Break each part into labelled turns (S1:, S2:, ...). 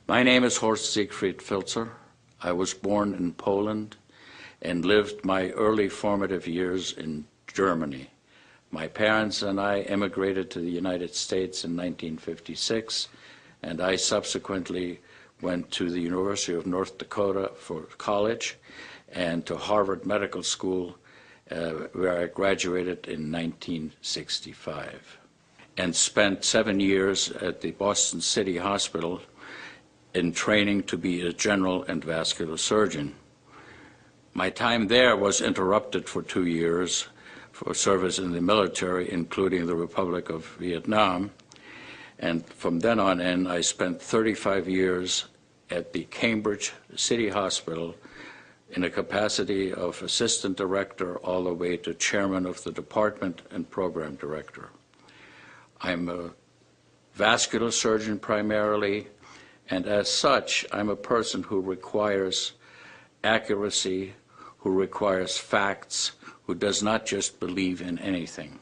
S1: My name is Horst Filtzer. I was born in Poland and lived my early formative years in Germany. My parents and I emigrated to the United States in 1956, and I subsequently went to the University of North Dakota for college and to Harvard Medical School, where I graduated in 1965, and spent 7 years at the Boston City Hospital in training to be a general and vascular surgeon. My time there was interrupted for 2 years for service in the military, including the Republic of Vietnam. And from then on in, I spent 35 years at the Cambridge City Hospital in a capacity of assistant director all the way to chairman of the department and program director. I'm a vascular surgeon primarily, and as such, I'm a person who requires accuracy, who requires facts, who does not just believe in anything.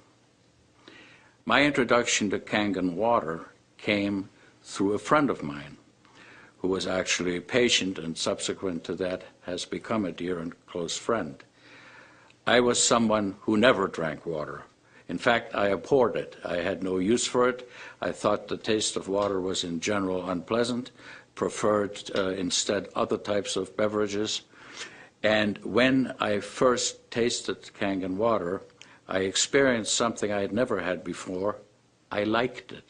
S1: My introduction to Kangen water came through a friend of mine who was actually a patient and subsequent to that has become a dear and close friend. I was someone who never drank water. In fact, I abhorred it. I had no use for it. I thought the taste of water was in general unpleasant, preferred instead other types of beverages. And when I first tasted Kangen water, I experienced something I had never had before. I liked it.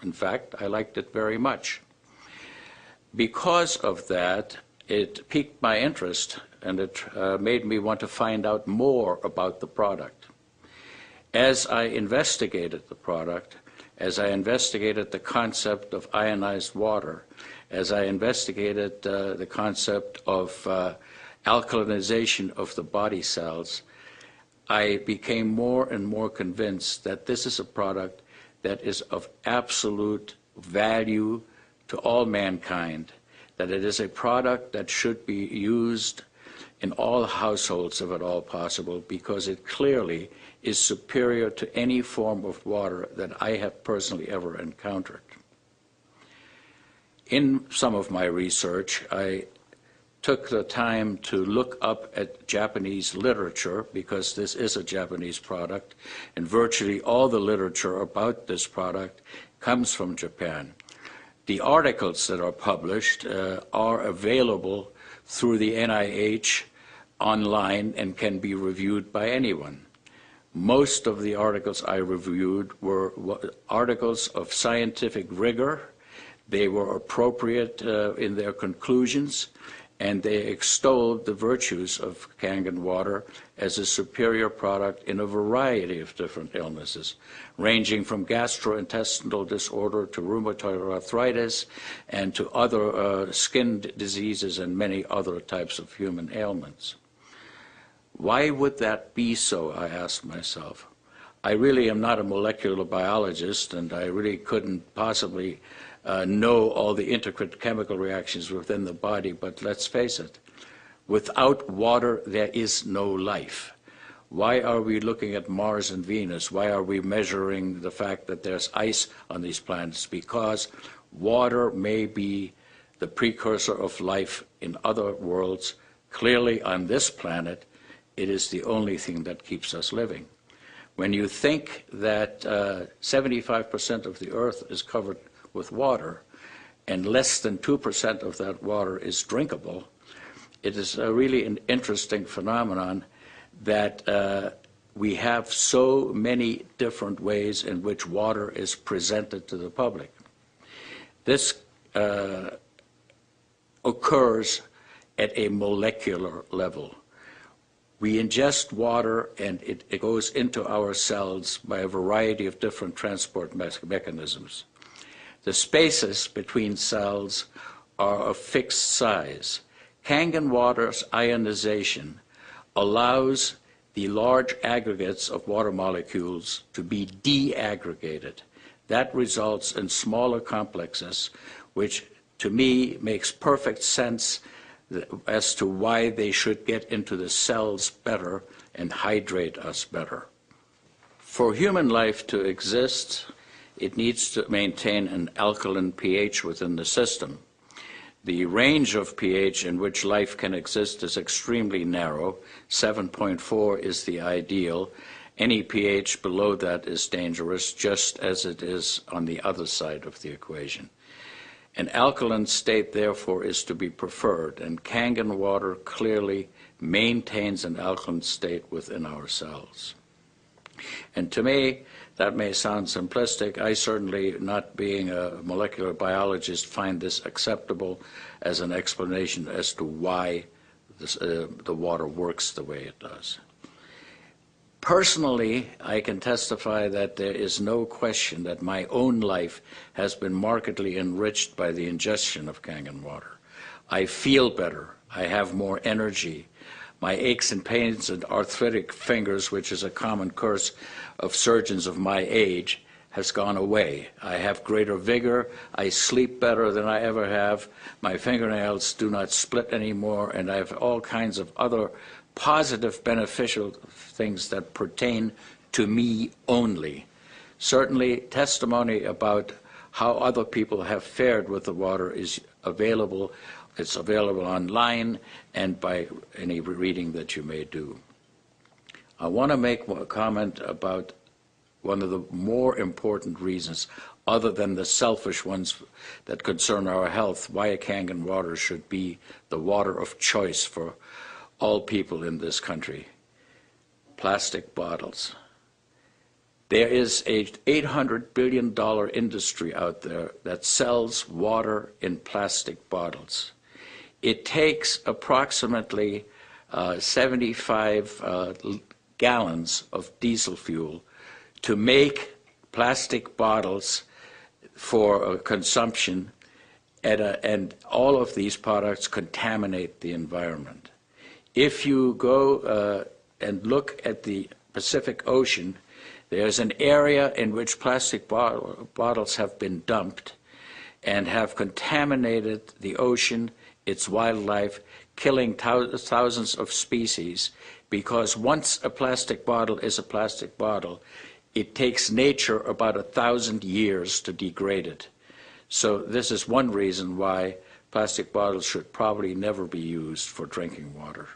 S1: In fact, I liked it very much. Because of that, it piqued my interest, and it made me want to find out more about the product. As I investigated the product, as I investigated the concept of ionized water, as I investigated the concept of alkalinization of the body cells, I became more and more convinced that this is a product that is of absolute value to all mankind, that it is a product that should be used in all households if at all possible, because it clearly is superior to any form of water that I have personally ever encountered. In some of my research, I took the time to look up at Japanese literature, because this is a Japanese product, and virtually all the literature about this product comes from Japan. The articles that are published are available through the NIH online and can be reviewed by anyone. Most of the articles I reviewed were articles of scientific rigor. They were appropriate in their conclusions, and they extolled the virtues of Kangen water as a superior product in a variety of different illnesses, ranging from gastrointestinal disorder to rheumatoid arthritis and to other skin diseases and many other types of human ailments. Why would that be so, I asked myself. I really am not a molecular biologist, and I really couldn't possibly know all the intricate chemical reactions within the body, but let's face it, without water there is no life. Why are we looking at Mars and Venus? Why are we measuring the fact that there's ice on these planets? Because water may be the precursor of life in other worlds. Clearly on this planet, it is the only thing that keeps us living. When you think that 75% of the Earth is covered with water, and less than 2% of that water is drinkable, it is really an interesting phenomenon that we have so many different ways in which water is presented to the public. This occurs at a molecular level. We ingest water and it goes into our cells by a variety of different transport mechanisms. The spaces between cells are of fixed size. Kangen water's ionization allows the large aggregates of water molecules to be de-aggregated. That results in smaller complexes, which to me makes perfect sense as to why they should get into the cells better and hydrate us better. For human life to exist, it needs to maintain an alkaline pH within the system. The range of pH in which life can exist is extremely narrow. 7.4 is the ideal. Any pH below that is dangerous, just as it is on the other side of the equation. An alkaline state, therefore, is to be preferred, and Kangen water clearly maintains an alkaline state within our cells. And to me, that may sound simplistic. I certainly, not being a molecular biologist, find this acceptable as an explanation as to why the water works the way it does. Personally, I can testify that there is no question that my own life has been markedly enriched by the ingestion of Kangen water. I feel better. I have more energy. My aches and pains and arthritic fingers, which is a common curse of surgeons of my age, has gone away. I have greater vigor. I sleep better than I ever have. My fingernails do not split anymore, and I have all kinds of other positive, beneficial things that pertain to me only. Certainly, testimony about how other people have fared with the water is available. It's available online and by any reading that you may do. I want to make a comment about one of the more important reasons, other than the selfish ones that concern our health, why Kangen water should be the water of choice for all people in this country. Plastic bottles. There is a $800 billion industry out there that sells water in plastic bottles. It takes approximately 75 gallons of diesel fuel to make plastic bottles for consumption, and all of these products contaminate the environment. If you go and look at the Pacific Ocean, there's an area in which plastic bottles have been dumped and have contaminated the ocean, its wildlife, killing thousands of species, because once a plastic bottle is a plastic bottle, it takes nature about 1,000 years to degrade it. So this is one reason why plastic bottles should probably never be used for drinking water.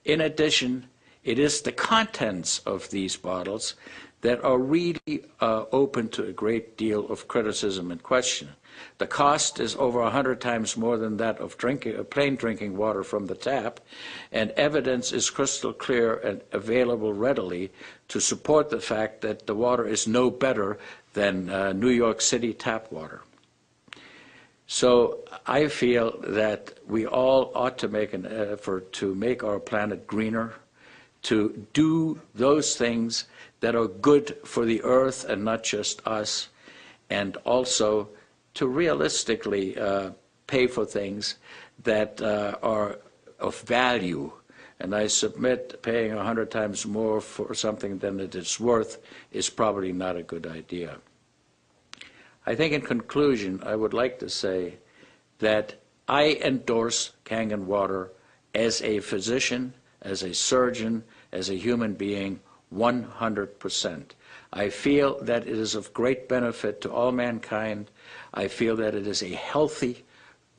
S1: In addition, it is the contents of these bottles that are really open to a great deal of criticism and question. The cost is over 100 times more than that of plain drinking water from the tap, and evidence is crystal clear and available readily to support the fact that the water is no better than New York City tap water. So I feel that we all ought to make an effort to make our planet greener, to do those things that are good for the earth and not just us, and also to realistically pay for things that are of value. And I submit paying 100 times more for something than it is worth is probably not a good idea. I think in conclusion, I would like to say that I endorse Kangen water as a physician, as a surgeon, as a human being, 100%. I feel that it is of great benefit to all mankind. I feel that it is a healthy,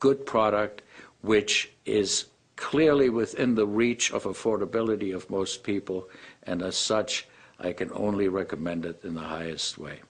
S1: good product which is clearly within the reach of affordability of most people, and as such, I can only recommend it in the highest way.